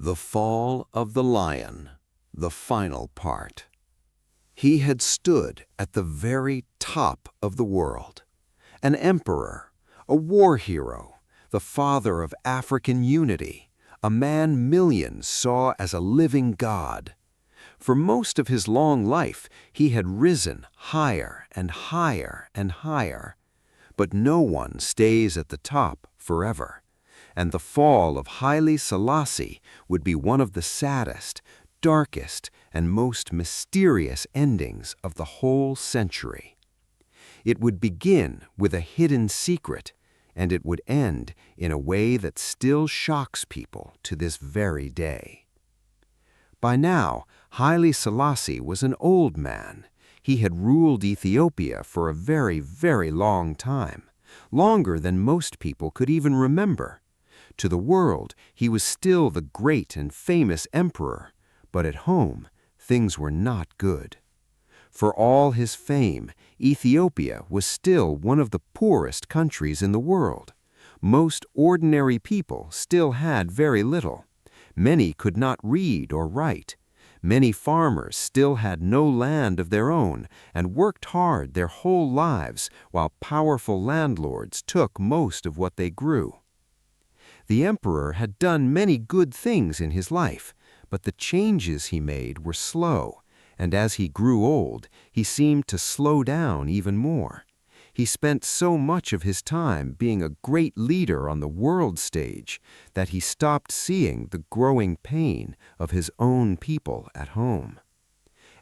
The Fall of the Lion, the final part. He had stood at the very top of the world, an emperor, a war hero, the father of African unity, a man millions saw as a living god. For most of his long life, he had risen higher and higher and higher. But no one stays at the top forever, and the fall of Haile Selassie would be one of the saddest, darkest, and most mysterious endings of the whole century. It would begin with a hidden secret, and it would end in a way that still shocks people to this very day. By now, Haile Selassie was an old man. He had ruled Ethiopia for a very, very long time, longer than most people could even remember. To the world, he was still the great and famous emperor, but at home, things were not good. For all his fame, Ethiopia was still one of the poorest countries in the world. Most ordinary people still had very little. Many could not read or write. Many farmers still had no land of their own and worked hard their whole lives while powerful landlords took most of what they grew. The emperor had done many good things in his life, but the changes he made were slow, and as he grew old, he seemed to slow down even more. He spent so much of his time being a great leader on the world stage that he stopped seeing the growing pain of his own people at home.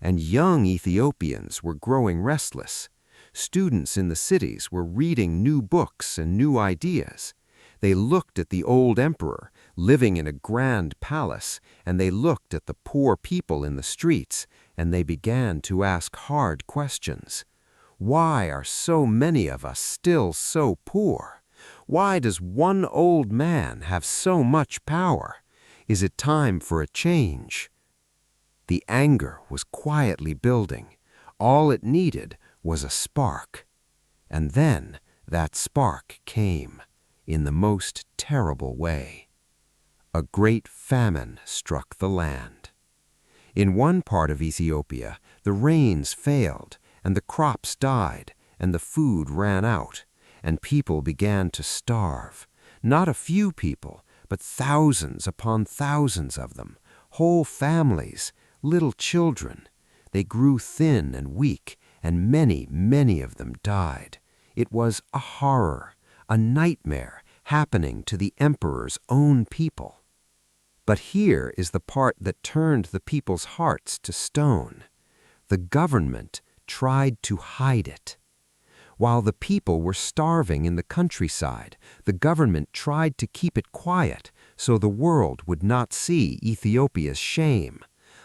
And young Ethiopians were growing restless. Students in the cities were reading new books and new ideas. They looked at the old emperor, living in a grand palace, and they looked at the poor people in the streets, and they began to ask hard questions. Why are so many of us still so poor? Why does one old man have so much power? Is it time for a change? The anger was quietly building. All it needed was a spark. And then that spark came. In the most terrible way. A great famine struck the land. In one part of Ethiopia, the rains failed, and the crops died, and the food ran out, and people began to starve. Not a few people, but thousands upon thousands of them, whole families, little children. They grew thin and weak, and many, many of them died. It was a horror. A nightmare happening to the emperor's own people. But here is the part that turned the people's hearts to stone. The government tried to hide it. While the people were starving in the countryside, the government tried to keep it quiet so the world would not see Ethiopia's shame.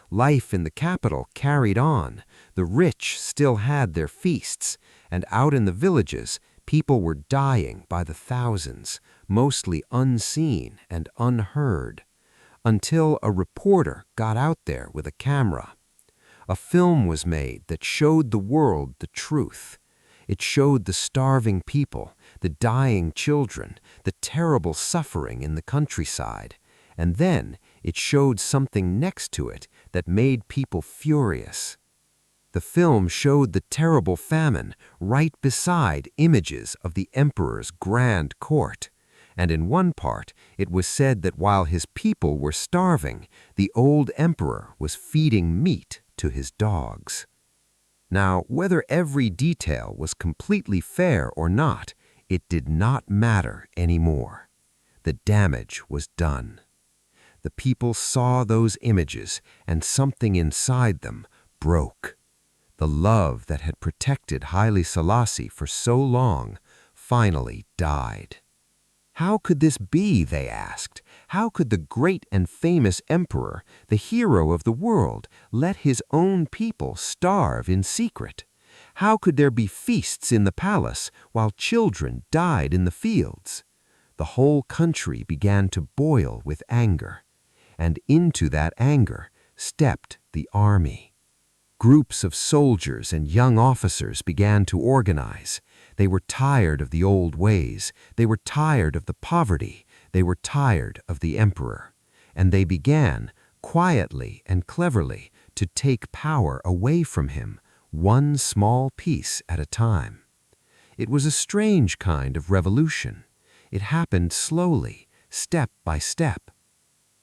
Life in the capital carried on. The rich still had their feasts, and out in the villages, people were dying by the thousands, mostly unseen and unheard, until a reporter got out there with a camera. A film was made that showed the world the truth. It showed the starving people, the dying children, the terrible suffering in the countryside, and then it showed something next to it that made people furious. The film showed the terrible famine right beside images of the emperor's grand court, and in one part it was said that while his people were starving, the old emperor was feeding meat to his dogs. Now, whether every detail was completely fair or not, it did not matter anymore. The damage was done. The people saw those images, and something inside them broke. The love that had protected Haile Selassie for so long finally died. How could this be, they asked? How could the great and famous emperor, the hero of the world, let his own people starve in secret? How could there be feasts in the palace while children died in the fields? The whole country began to boil with anger, and into that anger stepped the army. Groups of soldiers and young officers began to organize. They were tired of the old ways. They were tired of the poverty. They were tired of the emperor. and they began, quietly and cleverly, to take power away from him, one small piece at a time. It was a strange kind of revolution. It happened slowly, step by step.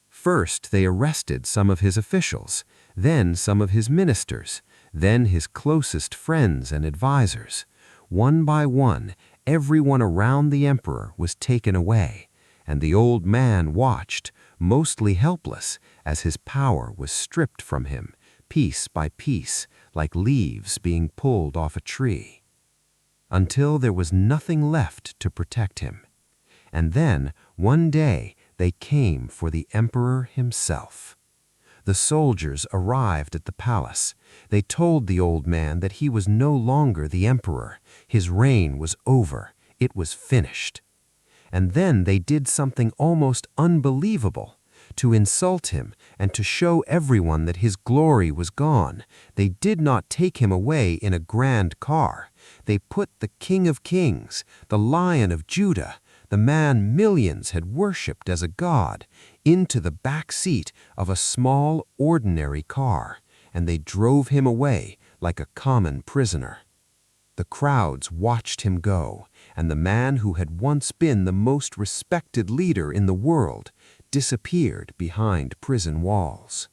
First, they arrested some of his officials, then some of his ministers, then his closest friends and advisors. One by one, everyone around the emperor was taken away, and the old man watched, mostly helpless, as his power was stripped from him, piece by piece, like leaves being pulled off a tree, until there was nothing left to protect him. And then, one day, they came for the emperor himself. The soldiers arrived at the palace. They told the old man that he was no longer the emperor. His reign was over. It was finished. And then they did something almost unbelievable. To insult him and to show everyone that his glory was gone, they did not take him away in a grand car. They put the King of Kings, the Lion of Judah, the man millions had worshipped as a god, into the back seat of a small, ordinary car, and they drove him away like a common prisoner. The crowds watched him go, and the man who had once been the most respected leader in the world disappeared behind prison walls.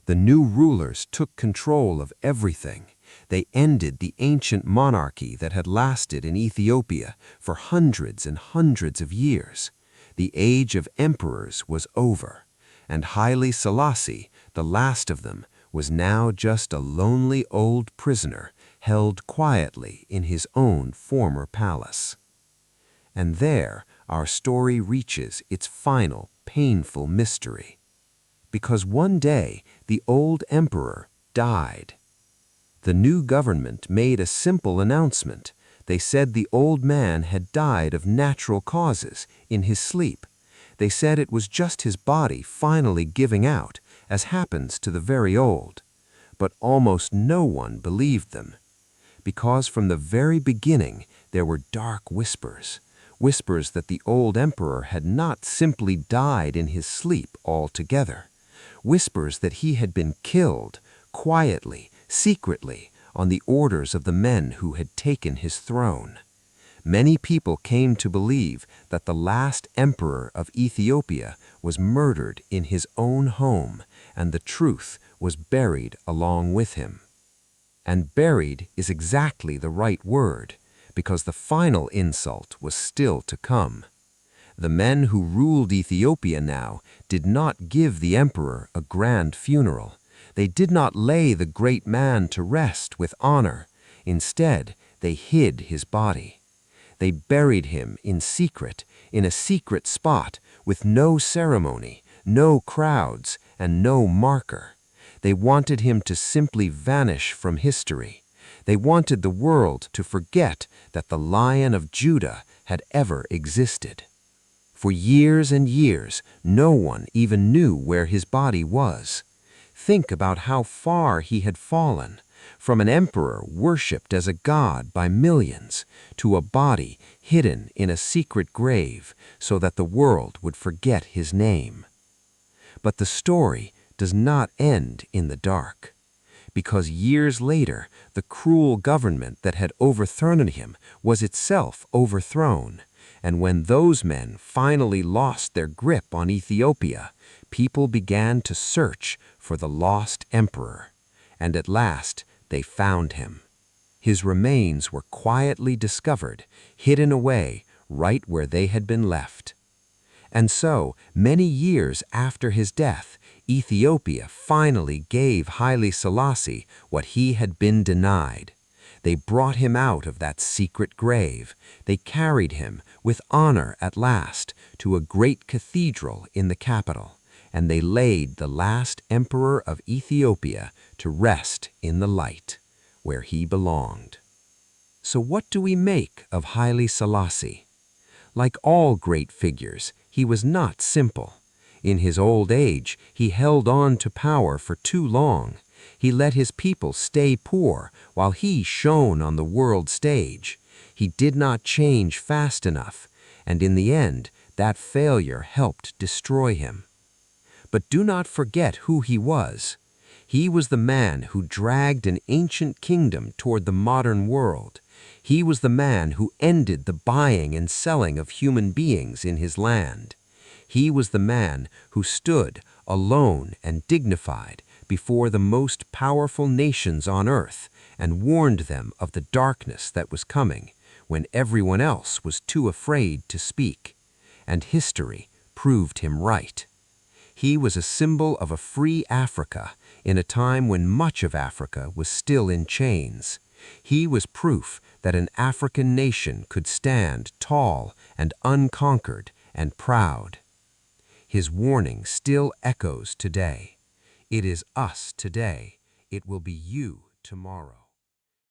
The new rulers took control of everything. They ended the ancient monarchy that had lasted in Ethiopia for hundreds and hundreds of years. The age of emperors was over, and Haile Selassie, the last of them, was now just a lonely old prisoner held quietly in his own former palace. And there our story reaches its final, painful mystery. Because one day the old emperor died. The new government made a simple announcement. They said the old man had died of natural causes in his sleep. They said it was just his body finally giving out, as happens to the very old. But almost no one believed them. Because from the very beginning there were dark whispers. Whispers that the old emperor had not simply died in his sleep altogether. Whispers that he had been killed, quietly, secretly, on the orders of the men who had taken his throne. Many people came to believe that the last emperor of Ethiopia was murdered in his own home, and the truth was buried along with him. And buried is exactly the right word, because the final insult was still to come. The men who ruled Ethiopia now did not give the emperor a grand funeral. They did not lay the great man to rest with honor. Instead, they hid his body. They buried him in secret, in a secret spot, with no ceremony, no crowds, and no marker. They wanted him to simply vanish from history. They wanted the world to forget that the Lion of Judah had ever existed. For years and years, no one even knew where his body was. Think about how far he had fallen, from an emperor worshipped as a god by millions, to a body hidden in a secret grave so that the world would forget his name. But the story does not end in the dark, because years later, the cruel government that had overthrown him was itself overthrown. And when those men finally lost their grip on Ethiopia, people began to search for the lost emperor. And at last, they found him. His remains were quietly discovered, hidden away right where they had been left. And so, many years after his death, Ethiopia finally gave Haile Selassie what he had been denied. They brought him out of that secret grave. They carried him, with honor at last, to a great cathedral in the capital, and they laid the last emperor of Ethiopia to rest in the light, where he belonged. So what do we make of Haile Selassie? Like all great figures, he was not simple. In his old age, he held on to power for too long. He let his people stay poor while he shone on the world stage. He did not change fast enough, and in the end, that failure helped destroy him. But do not forget who he was. He was the man who dragged an ancient kingdom toward the modern world. He was the man who ended the buying and selling of human beings in his land. He was the man who stood, alone and dignified, before the most powerful nations on earth and warned them of the darkness that was coming when everyone else was too afraid to speak. And history proved him right. He was a symbol of a free Africa in a time when much of Africa was still in chains. He was proof that an African nation could stand tall and unconquered and proud. His warning still echoes today. It is us today. It will be you tomorrow.